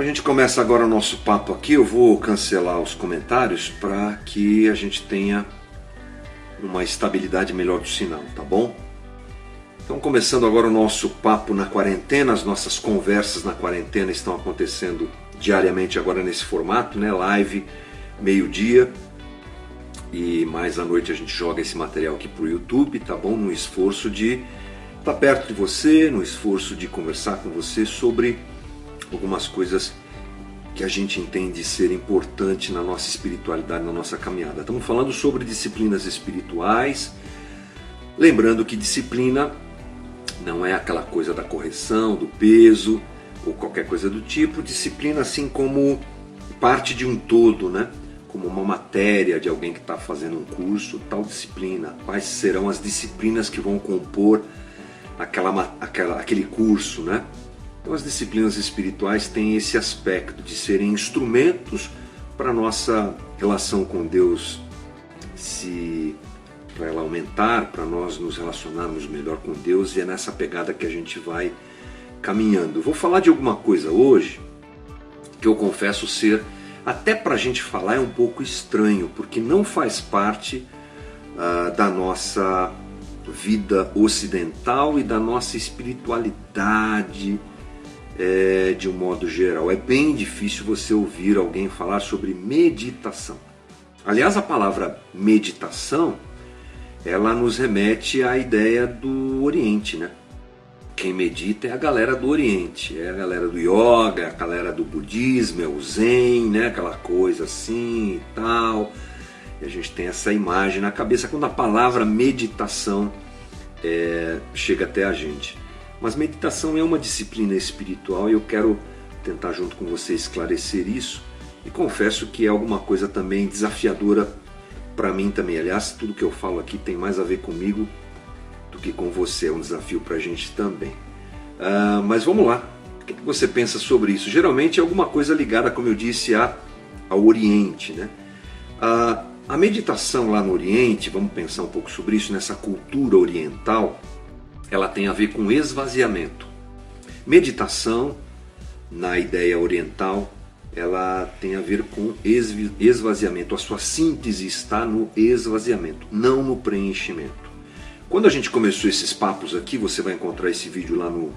gente começa agora o nosso papo aqui. Eu vou cancelar os comentários para que a gente tenha uma estabilidade melhor do sinal, tá bom? Então, começando agora o nosso papo na quarentena, as nossas conversas na quarentena estão acontecendo diariamente agora nesse formato, né? Live, meio-dia, e mais à noite a gente joga esse material aqui pro YouTube, tá bom? No esforço de estar perto de você, no esforço de conversar com você sobre algumas coisas que a gente entende ser importante na nossa espiritualidade, na nossa caminhada. Estamos falando sobre disciplinas espirituais, lembrando que disciplina não é aquela coisa da correção, do peso ou qualquer coisa do tipo. Disciplina assim como parte de um todo, né? Como uma matéria de alguém que está fazendo um curso, tal disciplina. Quais serão as disciplinas que vão compor aquele curso, né? Então as disciplinas espirituais têm esse aspecto de serem instrumentos para a nossa relação com Deus, para ela aumentar, para nós nos relacionarmos melhor com Deus, e é nessa pegada que a gente vai caminhando. Vou falar de alguma coisa hoje que eu confesso ser, até para a gente falar, é um pouco estranho, porque não faz parte da nossa vida ocidental e da nossa espiritualidade de um modo geral. É bem difícil você ouvir alguém falar sobre meditação. Aliás, a palavra meditação, ela nos remete à ideia do Oriente, né? Quem medita é a galera do Oriente, é a galera do yoga, é a galera do budismo, é o zen, né? Aquela coisa assim e tal. E a gente tem essa imagem na cabeça quando a palavra meditação chega até a gente. Mas meditação é uma disciplina espiritual e eu quero tentar junto com você esclarecer isso, e confesso que é alguma coisa também desafiadora para mim também. Aliás, tudo que eu falo aqui tem mais a ver comigo do que com você, é um desafio para a gente também. Mas vamos lá, o que você pensa sobre isso? Geralmente é alguma coisa ligada, como eu disse, ao Oriente, né? A meditação lá no Oriente, vamos pensar um pouco sobre isso, nessa cultura oriental, ela tem a ver com esvaziamento. Meditação, na ideia oriental, ela tem a ver com esvaziamento. A sua síntese está no esvaziamento, não no preenchimento. Quando a gente começou esses papos aqui, você vai encontrar esse vídeo lá no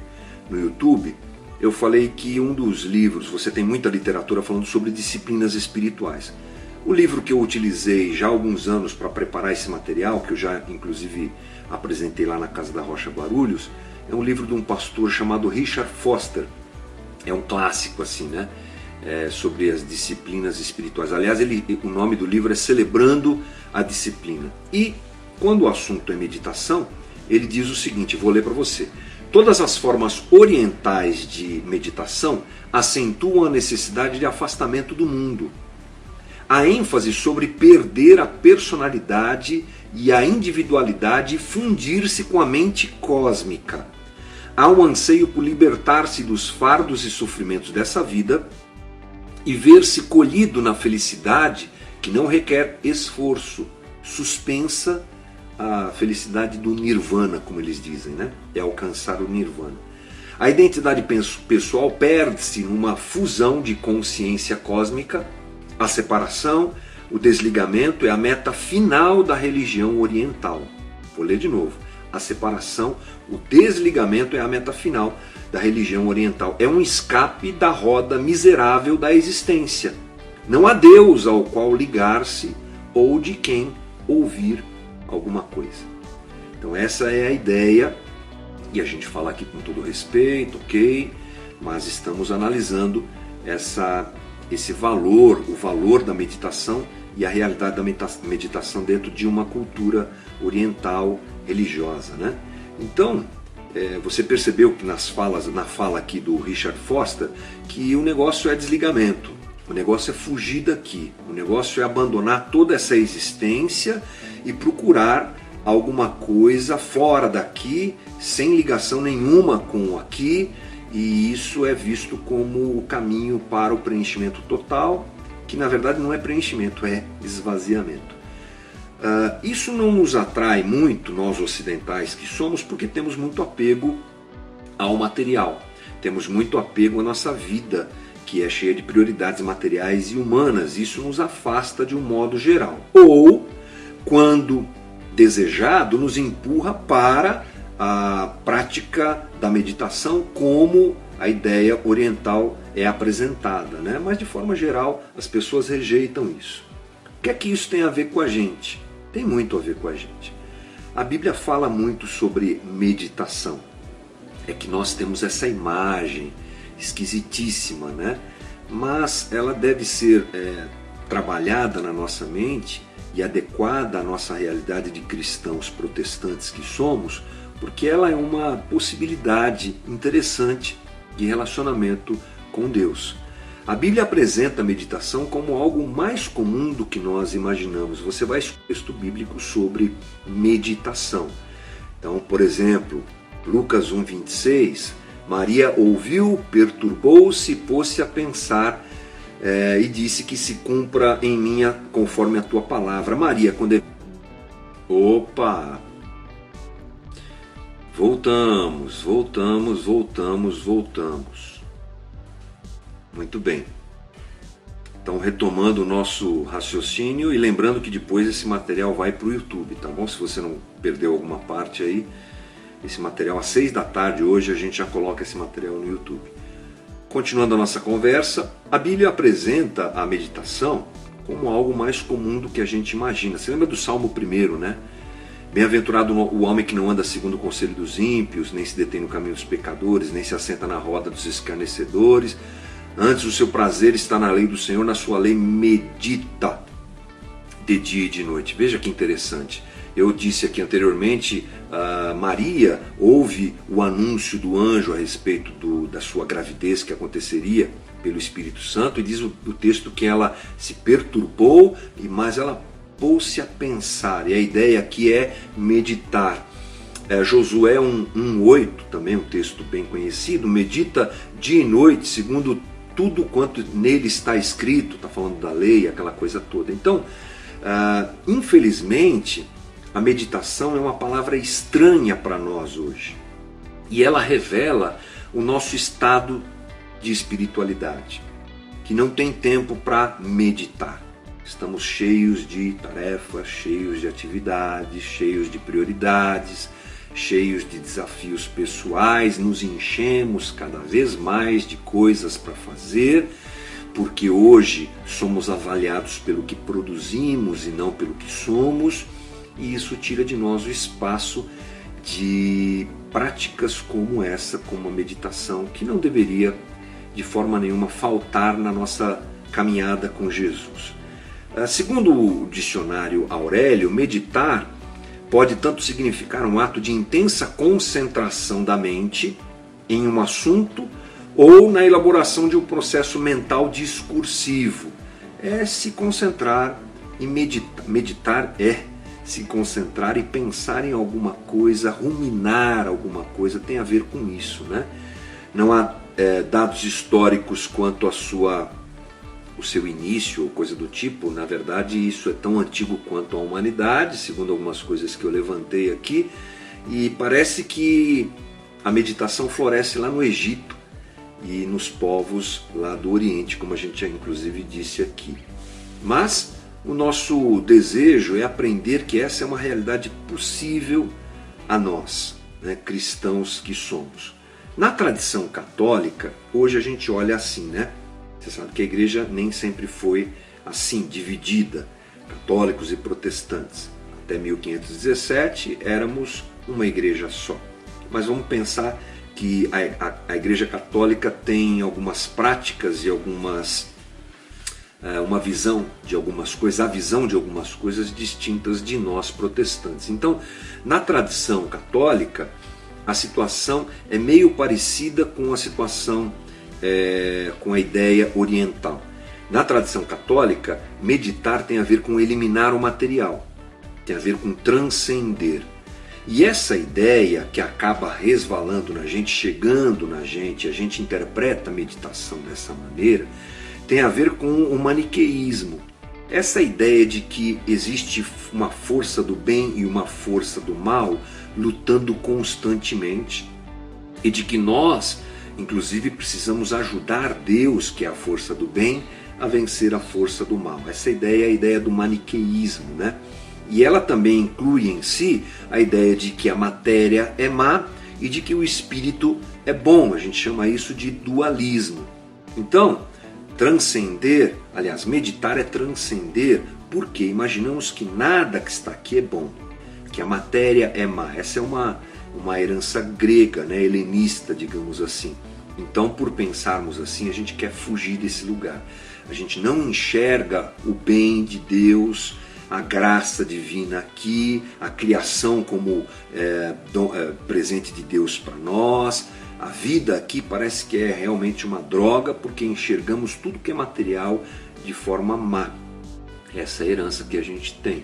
YouTube, eu falei que um dos livros, você tem muita literatura falando sobre disciplinas espirituais. O livro que eu utilizei já há alguns anos para preparar esse material, que eu já inclusive apresentei lá na Casa da Rocha Guarulhos, é um livro de um pastor chamado Richard Foster. É um clássico assim, né? Sobre as disciplinas espirituais. Aliás, o nome do livro é Celebrando a Disciplina. E quando o assunto é meditação, ele diz o seguinte, vou ler para você. Todas as formas orientais de meditação acentuam a necessidade de afastamento do mundo. A ênfase sobre perder a personalidade e a individualidade e fundir-se com a mente cósmica. Há um anseio por libertar-se dos fardos e sofrimentos dessa vida e ver-se colhido na felicidade que não requer esforço, suspensa a felicidade do nirvana, como eles dizem, né? É alcançar o nirvana. A identidade pessoal perde-se numa fusão de consciência cósmica. A separação, o desligamento é a meta final da religião oriental. Vou ler de novo. A separação, o desligamento é a meta final da religião oriental. É um escape da roda miserável da existência. Não há Deus ao qual ligar-se ou de quem ouvir alguma coisa. Então essa é a ideia, e a gente fala aqui com todo respeito, ok? Mas estamos analisando esse valor, o valor da meditação e a realidade da meditação dentro de uma cultura oriental religiosa, né? Então, você percebeu que na fala aqui do Richard Foster, que o negócio é desligamento, o negócio é fugir daqui, o negócio é abandonar toda essa existência e procurar alguma coisa fora daqui, sem ligação nenhuma com aqui, e isso é visto como o caminho para o preenchimento total, que na verdade não é preenchimento, é esvaziamento. Isso não nos atrai muito, nós ocidentais que somos, porque temos muito apego ao material, temos muito apego à nossa vida que é cheia de prioridades materiais e humanas. Isso nos afasta de um modo geral. Ou, quando desejado, nos empurra para a prática da meditação como a ideia oriental é apresentada, né? Mas de forma geral as pessoas rejeitam isso. O que é que isso tem a ver com a gente? Tem muito a ver com a gente. A Bíblia fala muito sobre meditação. É que nós temos essa imagem esquisitíssima, né? Mas ela deve ser trabalhada na nossa mente e adequada à nossa realidade de cristãos protestantes que somos, porque ela é uma possibilidade interessante de relacionamento com Deus. A Bíblia apresenta a meditação como algo mais comum do que nós imaginamos. Você vai estudar um texto bíblico sobre meditação. Então, por exemplo, Lucas 1,26, Maria ouviu, perturbou-se, pôs-se a pensar e disse que se cumpra em mim conforme a tua palavra. Maria, quando ele... Opa! Voltamos. Muito bem. Então, retomando o nosso raciocínio e lembrando que depois esse material vai para o YouTube, tá bom? Se você não perdeu alguma parte aí, esse material às 6 da tarde hoje a gente já coloca esse material no YouTube. Continuando a nossa conversa, a Bíblia apresenta a meditação como algo mais comum do que a gente imagina. Você lembra do Salmo 1, né? Bem-aventurado o homem que não anda segundo o conselho dos ímpios, nem se detém no caminho dos pecadores, nem se assenta na roda dos escarnecedores. Antes o seu prazer está na lei do Senhor, na sua lei medita de dia e de noite. Veja que interessante. Eu disse aqui anteriormente, Maria ouve o anúncio do anjo a respeito da sua gravidez que aconteceria pelo Espírito Santo, e diz o texto que ela se perturbou, mas ela pôs-se a pensar, e a ideia aqui é meditar. Josué 1,8, também um texto bem conhecido, medita dia e noite, segundo tudo quanto nele está escrito, está falando da lei, aquela coisa toda. Então, infelizmente, a meditação é uma palavra estranha para nós hoje, e ela revela o nosso estado de espiritualidade, que não tem tempo para meditar. Estamos cheios de tarefas, cheios de atividades, cheios de prioridades, cheios de desafios pessoais, nos enchemos cada vez mais de coisas para fazer, porque hoje somos avaliados pelo que produzimos e não pelo que somos, e isso tira de nós o espaço de práticas como essa, como a meditação, que não deveria de forma nenhuma faltar na nossa caminhada com Jesus. Segundo o dicionário Aurélio, meditar pode tanto significar um ato de intensa concentração da mente em um assunto ou na elaboração de um processo mental discursivo. É se concentrar e meditar. Meditar é se concentrar e pensar em alguma coisa, ruminar alguma coisa, tem a ver com isso, né? Não há dados históricos quanto o seu início ou coisa do tipo. Na verdade, isso é tão antigo quanto a humanidade, segundo algumas coisas que eu levantei aqui, e parece que a meditação floresce lá no Egito e nos povos lá do Oriente, como a gente já inclusive disse aqui. Mas o nosso desejo é aprender que essa é uma realidade possível a nós, né, cristãos que somos. Na tradição católica, hoje a gente olha assim, né? Você sabe que a igreja nem sempre foi assim, dividida, católicos e protestantes. Até 1517 éramos uma igreja só. Mas vamos pensar que a igreja católica tem algumas práticas e uma visão de algumas coisas, a visão de algumas coisas distintas de nós protestantes. Então, na tradição católica, a situação é meio parecida com a situação com a ideia oriental. Na tradição católica, meditar tem a ver com eliminar o material, tem a ver com transcender. E essa ideia que acaba resvalando na gente, chegando na gente, a gente interpreta a meditação dessa maneira, tem a ver com o maniqueísmo. Essa ideia de que existe uma força do bem e uma força do mal lutando constantemente, e de que nós Inclusive precisamos ajudar Deus, que é a força do bem, a vencer a força do mal. Essa ideia é a ideia do maniqueísmo, né? E ela também inclui em si a ideia de que a matéria é má e de que o espírito é bom. A gente chama isso de dualismo. Então, transcender, aliás, meditar é transcender, porque imaginamos que nada que está aqui é bom, que a matéria é má. Essa é uma herança grega, né, helenista, digamos assim. Então, por pensarmos assim, a gente quer fugir desse lugar. A gente não enxerga o bem de Deus, a graça divina aqui, a criação como presente de Deus para nós. A vida aqui parece que é realmente uma droga, porque enxergamos tudo que é material de forma má. Essa é a herança que a gente tem.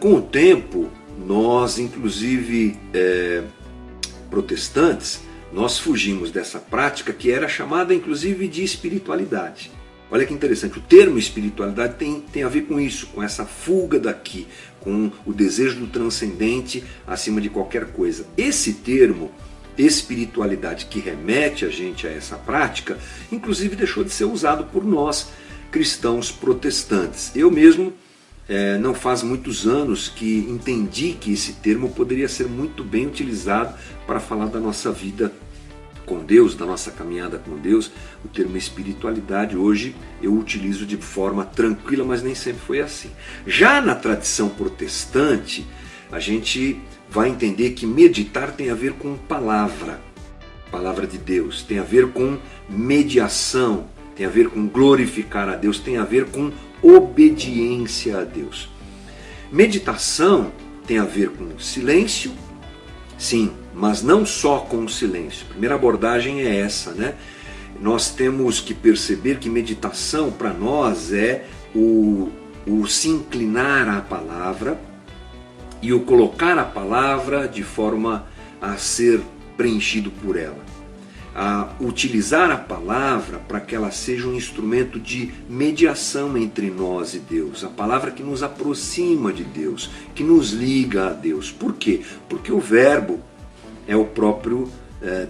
Com o tempo, nós, inclusive protestantes, nós fugimos dessa prática que era chamada inclusive de espiritualidade. Olha que interessante, o termo espiritualidade tem a ver com isso, com essa fuga daqui, com o desejo do transcendente acima de qualquer coisa. Esse termo, espiritualidade, que remete a gente a essa prática, inclusive deixou de ser usado por nós, cristãos protestantes. Eu mesmo, não faz muitos anos que entendi que esse termo poderia ser muito bem utilizado para falar da nossa vida com Deus, da nossa caminhada com Deus. O termo espiritualidade hoje eu utilizo de forma tranquila, mas nem sempre foi assim. Já na tradição protestante, a gente vai entender que meditar tem a ver com palavra de Deus, tem a ver com mediação, tem a ver com glorificar a Deus, tem a ver com obediência a Deus. Meditação tem a ver com silêncio, sim, mas não só com o silêncio. A primeira abordagem é essa, né? Nós temos que perceber que meditação para nós é o se inclinar à palavra e o colocar a palavra de forma a ser preenchido por ela. A utilizar a palavra para que ela seja um instrumento de mediação entre nós e Deus. A palavra que nos aproxima de Deus, que nos liga a Deus. Por quê? Porque o verbo é o próprio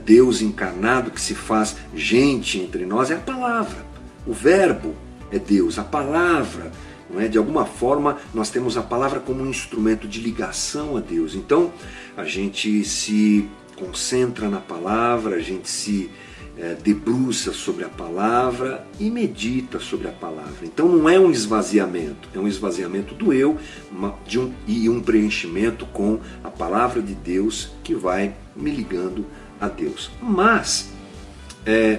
Deus encarnado que se faz gente entre nós, é a palavra. O verbo é Deus, a palavra, não é? De alguma forma nós temos a palavra como um instrumento de ligação a Deus. Então a gente se concentra na palavra, a gente se debruça sobre a palavra e medita sobre a palavra. Então não é um esvaziamento, é um esvaziamento do eu e um preenchimento com a palavra de Deus que vai me ligando a Deus. Mas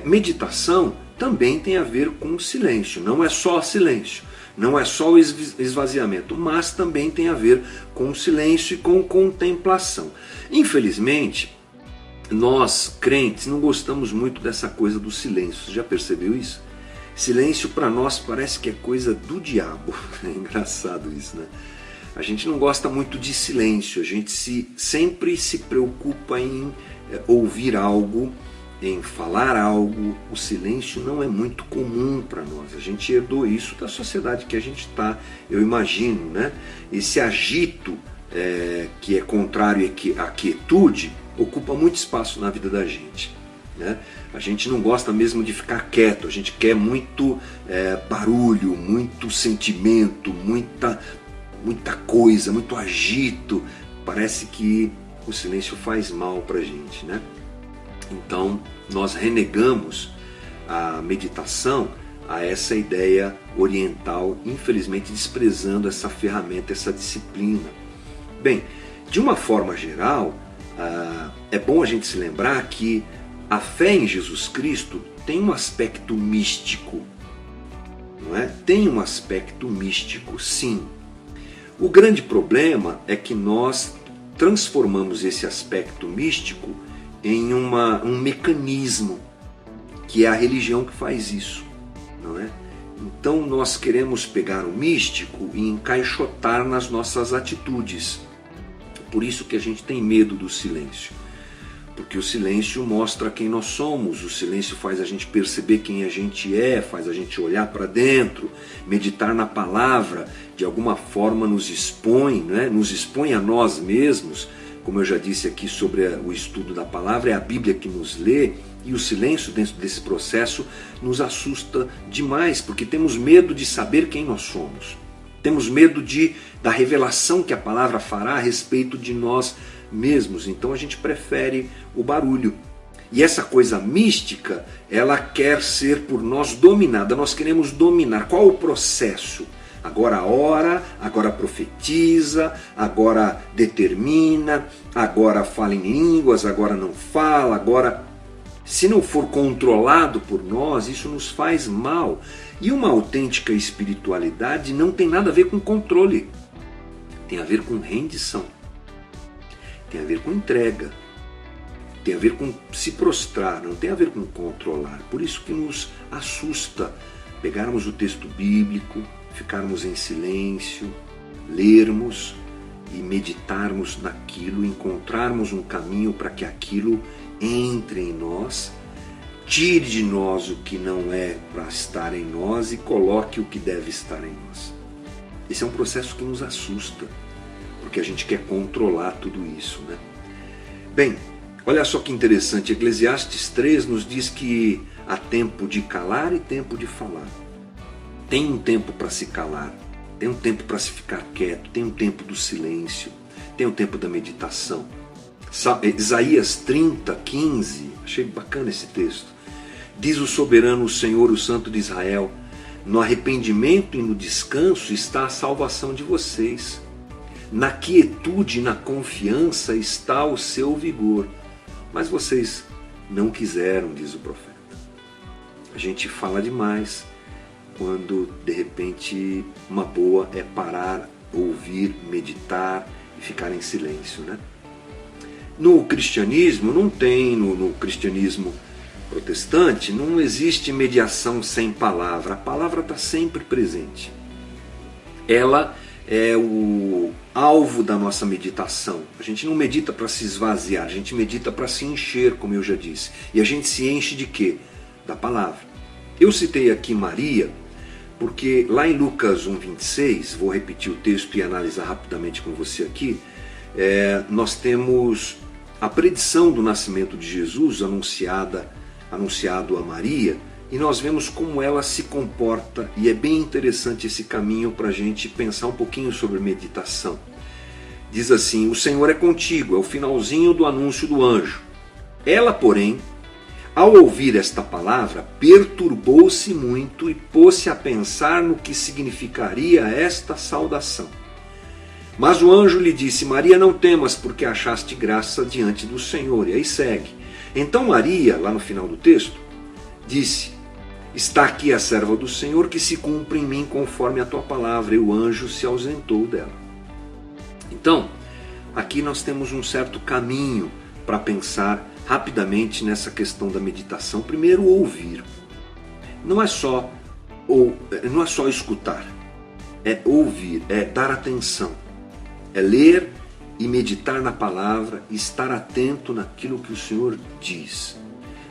meditação também tem a ver com silêncio, não é só silêncio, não é só o esvaziamento, mas também tem a ver com silêncio e com contemplação. Infelizmente, nós, crentes, não gostamos muito dessa coisa do silêncio. Você já percebeu isso? Silêncio para nós parece que é coisa do diabo. É engraçado isso, né? A gente não gosta muito de silêncio. A gente sempre se preocupa em ouvir algo, em falar algo. O silêncio não é muito comum para nós. A gente herdou isso da sociedade que a gente está, eu imagino, né? Esse agito que é contrário à quietude ocupa muito espaço na vida da gente, né? A gente não gosta mesmo de ficar quieto, a gente quer muito barulho, muito sentimento, muita coisa, muito agito. Parece que o silêncio faz mal para a gente, né? Então nós renegamos a meditação a essa ideia oriental, infelizmente desprezando essa ferramenta, essa disciplina. Bem, de uma forma geral, é bom a gente se lembrar que a fé em Jesus Cristo tem um aspecto místico, não é? Tem um aspecto místico, sim. O grande problema é que nós transformamos esse aspecto místico em um mecanismo, que é a religião que faz isso, não é? Então nós queremos pegar o místico e encaixotar nas nossas atitudes. Por isso que a gente tem medo do silêncio. Porque o silêncio mostra quem nós somos, o silêncio faz a gente perceber quem a gente é, faz a gente olhar para dentro, meditar na palavra, de alguma forma nos expõe, né? Nos expõe a nós mesmos, como eu já disse aqui sobre o estudo da palavra, é a Bíblia que nos lê, e o silêncio dentro desse processo nos assusta demais, porque temos medo de saber quem nós somos. Temos medo da revelação que a palavra fará a respeito de nós mesmos. Então a gente prefere o barulho. E essa coisa mística, ela quer ser por nós dominada. Nós queremos dominar. Qual o processo? Agora ora, agora profetiza, agora determina, agora fala em línguas, agora não fala, agora... Se não for controlado por nós, isso nos faz mal. E uma autêntica espiritualidade não tem nada a ver com controle. Tem a ver com rendição. Tem a ver com entrega. Tem a ver com se prostrar, não tem a ver com controlar. Por isso que nos assusta pegarmos o texto bíblico, ficarmos em silêncio, lermos e meditarmos naquilo, encontrarmos um caminho para que aquilo entre em nós, tire de nós o que não é para estar em nós e coloque o que deve estar em nós. Esse é um processo que nos assusta, porque a gente quer controlar tudo isso, né? Bem, olha só que interessante, Eclesiastes 3 nos diz que há tempo de calar e tempo de falar. Tem um tempo para se calar, tem um tempo para se ficar quieto, tem um tempo do silêncio, tem um tempo da meditação. Isaías 30, 15, achei bacana esse texto. Diz o soberano, o Senhor, o Santo de Israel: no arrependimento e no descanso está a salvação de vocês. Na quietude e na confiança está o seu vigor. Mas vocês não quiseram, diz o profeta. A gente fala demais quando, de repente, uma boa é parar, ouvir, meditar e ficar em silêncio, né? No cristianismo, não tem, no cristianismo protestante, não existe mediação sem palavra. A palavra está sempre presente. Ela é o alvo da nossa meditação. A gente não medita para se esvaziar, a gente medita para se encher, como eu já disse. E a gente se enche de quê? Da palavra. Eu citei aqui Maria, porque lá em Lucas 1,26, vou repetir o texto e analisar rapidamente com você aqui, nós temos a predição do nascimento de Jesus anunciado a Maria, e nós vemos como ela se comporta, e é bem interessante esse caminho para a gente pensar um pouquinho sobre meditação. Diz assim: o Senhor é contigo, é o finalzinho do anúncio do anjo. Ela, porém, ao ouvir esta palavra, perturbou-se muito e pôs-se a pensar no que significaria esta saudação. Mas o anjo lhe disse: Maria, não temas, porque achaste graça diante do Senhor. E aí segue. Então Maria, lá no final do texto, disse: está aqui a serva do Senhor, que se cumpra em mim conforme a tua palavra. E o anjo se ausentou dela. Então, aqui nós temos um certo caminho para pensar rapidamente nessa questão da meditação. Primeiro, ouvir. Não é só escutar, é ouvir, é dar atenção. É ler e meditar na palavra e estar atento naquilo que o Senhor diz.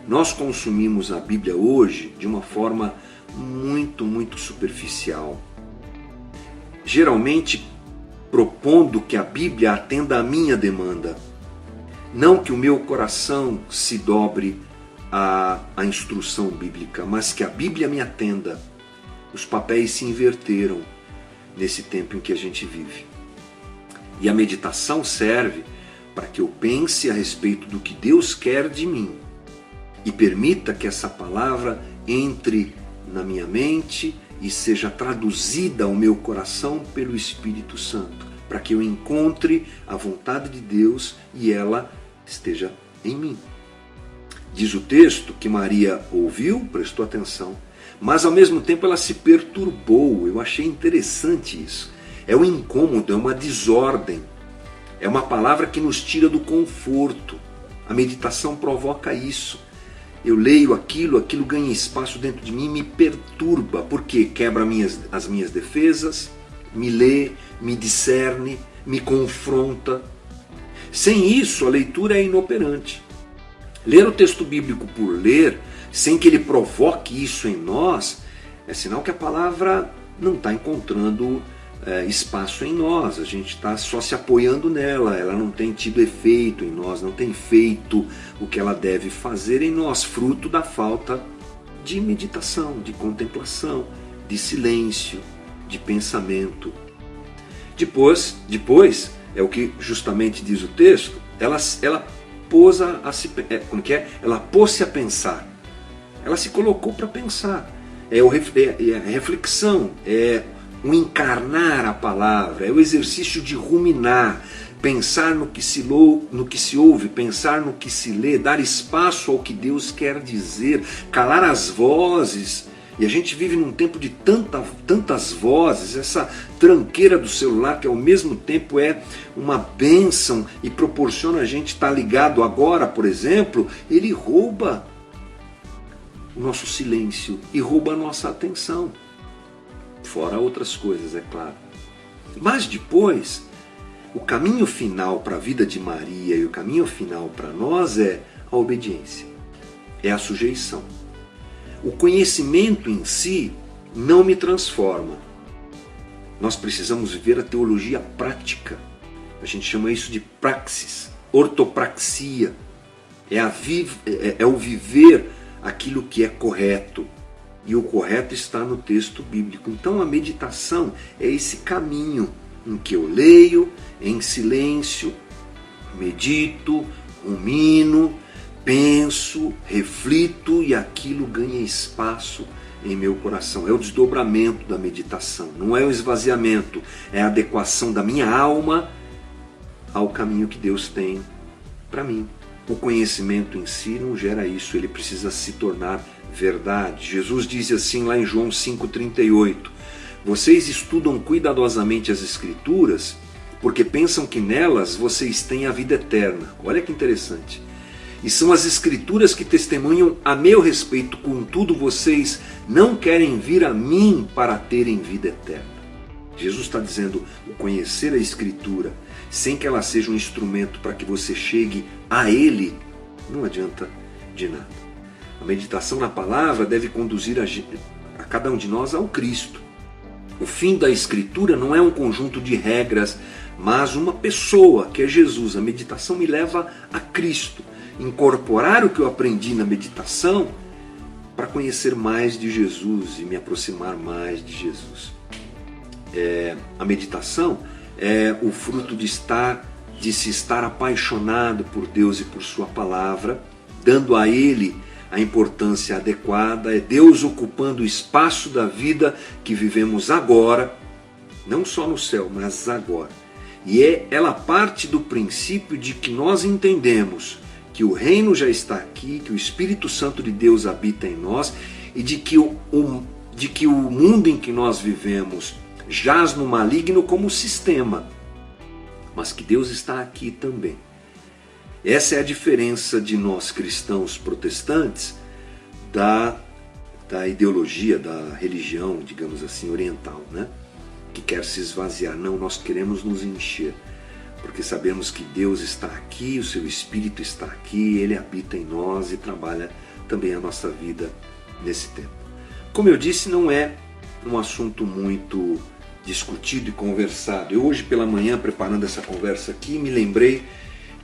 Nós consumimos a Bíblia hoje de uma forma muito, muito superficial. Geralmente propondo que a Bíblia atenda à minha demanda. Não que o meu coração se dobre à instrução bíblica, mas que a Bíblia me atenda. Os papéis se inverteram nesse tempo em que a gente vive. E a meditação serve para que eu pense a respeito do que Deus quer de mim e permita que essa palavra entre na minha mente e seja traduzida ao meu coração pelo Espírito Santo, para que eu encontre a vontade de Deus e ela esteja em mim. Diz o texto que Maria ouviu, prestou atenção, mas ao mesmo tempo ela se perturbou. Eu achei interessante isso. É um incômodo, é uma desordem. É uma palavra que nos tira do conforto. A meditação provoca isso. Eu leio aquilo ganha espaço dentro de mim e me perturba, porque quebra as minhas defesas, me lê, me discerne, me confronta. Sem isso, a leitura é inoperante. Ler o texto bíblico por ler, sem que ele provoque isso em nós, é sinal que a palavra não está encontrando espaço em nós, a gente está só se apoiando nela, ela não tem tido efeito em nós, não tem feito o que ela deve fazer em nós, fruto da falta de meditação, de contemplação, de silêncio, de pensamento. Depois é o que justamente diz o texto, ela pôs-se a pensar, ela se colocou para pensar, é a reflexão, é o encarnar a palavra, é o exercício de ruminar, pensar no que se ouve, pensar no que se lê, dar espaço ao que Deus quer dizer, calar as vozes. E a gente vive num tempo de tantas vozes, essa tranqueira do celular que ao mesmo tempo é uma bênção e proporciona a gente estar ligado agora, por exemplo, ele rouba o nosso silêncio e rouba a nossa atenção. Fora outras coisas, é claro. Mas depois, o caminho final para a vida de Maria e o caminho final para nós é a obediência, é a sujeição. O conhecimento em si não me transforma. Nós precisamos viver a teologia prática. A gente chama isso de praxis, ortopraxia. É o viver aquilo que é correto. E o correto está no texto bíblico. Então a meditação é esse caminho em que eu leio em silêncio, medito, rumino, penso, reflito e aquilo ganha espaço em meu coração. É o desdobramento da meditação, não é o esvaziamento, é a adequação da minha alma ao caminho que Deus tem para mim. O conhecimento em si não gera isso, ele precisa se tornar verdade. Jesus diz assim lá em João 5,38: vocês estudam cuidadosamente as Escrituras porque pensam que nelas vocês têm a vida eterna. Olha que interessante. E são as Escrituras que testemunham a meu respeito, contudo vocês não querem vir a mim para terem vida eterna. Jesus está dizendo, o conhecer a Escritura, sem que ela seja um instrumento para que você chegue a Ele, não adianta de nada. A meditação na palavra deve conduzir a cada um de nós ao Cristo. O fim da Escritura não é um conjunto de regras, mas uma pessoa, que é Jesus. A meditação me leva a Cristo. Incorporar o que eu aprendi na meditação para conhecer mais de Jesus e me aproximar mais de Jesus. A meditação é o fruto de se estar apaixonado por Deus e por sua palavra, dando a Ele a importância adequada, é Deus ocupando o espaço da vida que vivemos agora, não só no céu, mas agora. E ela parte do princípio de que nós entendemos que o reino já está aqui, que o Espírito Santo de Deus habita em nós e de que o mundo em que nós vivemos jaz no maligno como sistema, mas que Deus está aqui também. Essa é a diferença de nós cristãos protestantes da ideologia, da religião, digamos assim, oriental, né? Que quer se esvaziar. Não, nós queremos nos encher, porque sabemos que Deus está aqui, o seu Espírito está aqui, Ele habita em nós e trabalha também a nossa vida nesse tempo. Como eu disse, não é um assunto muito discutido e conversado. Eu hoje pela manhã, preparando essa conversa aqui, me lembrei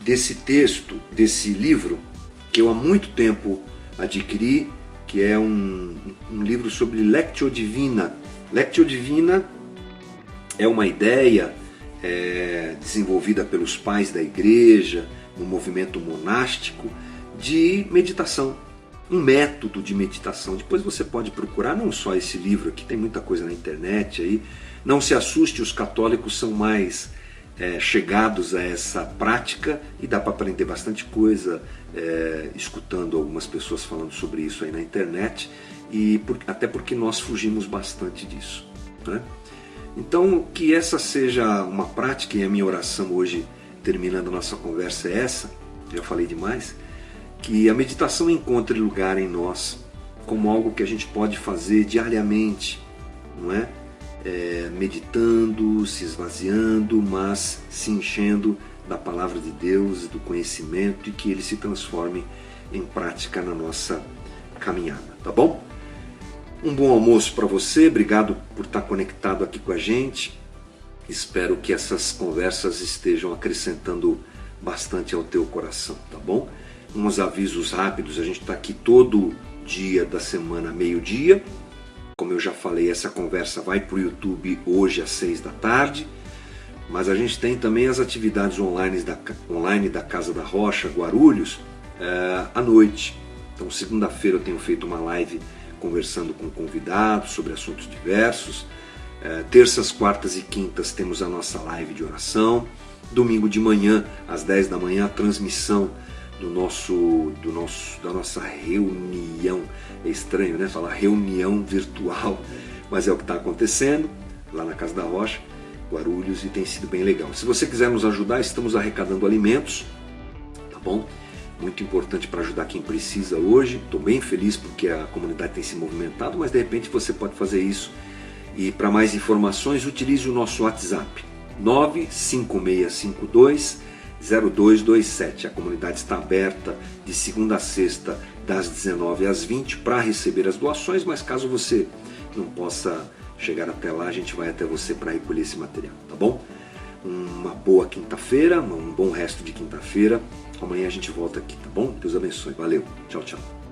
desse texto, desse livro, que eu há muito tempo adquiri, que é um livro sobre Lectio Divina. Lectio Divina é uma ideia desenvolvida pelos pais da igreja, no movimento monástico, de meditação. Um método de meditação. Depois você pode procurar não só esse livro aqui, tem muita coisa na internet aí. Não se assuste, os católicos são mais chegados a essa prática e dá para aprender bastante coisa escutando algumas pessoas falando sobre isso aí na internet, e até porque nós fugimos bastante disso, né? Então, que essa seja uma prática, e a minha oração hoje, terminando a nossa conversa, é essa, já falei demais, que a meditação encontre lugar em nós como algo que a gente pode fazer diariamente, não é? Meditando, se esvaziando, mas se enchendo da palavra de Deus, do conhecimento, e que ele se transforme em prática na nossa caminhada, tá bom? Um bom almoço para você, obrigado por estar conectado aqui com a gente, Espero que essas conversas estejam acrescentando bastante ao teu coração, tá bom? Uns avisos rápidos, a gente está aqui todo dia da semana, meio-dia. Como eu já falei, essa conversa vai para o YouTube hoje às 6 da tarde. Mas a gente tem também as atividades online da Casa da Rocha, Guarulhos, à noite. Então, segunda-feira eu tenho feito uma live conversando com convidados sobre assuntos diversos. Terças, quartas e quintas temos a nossa live de oração. Domingo de manhã, às 10 da manhã, a transmissão da nossa reunião. É estranho, né? Falar reunião virtual, mas é o que está acontecendo lá na Casa da Rocha, Guarulhos, e tem sido bem legal. Se você quiser nos ajudar, estamos arrecadando alimentos, tá bom? Muito importante para ajudar quem precisa hoje. Estou bem feliz porque a comunidade tem se movimentado, mas de repente você pode fazer isso. E para mais informações, utilize o nosso WhatsApp 95652-0227. A comunidade está aberta de segunda a sexta, das 19 às 20, para receber as doações, mas caso você não possa chegar até lá, a gente vai até você para recolher esse material, tá bom? Uma boa quinta-feira, um bom resto de quinta-feira. Amanhã a gente volta aqui, tá bom? Deus abençoe. Valeu. Tchau, tchau.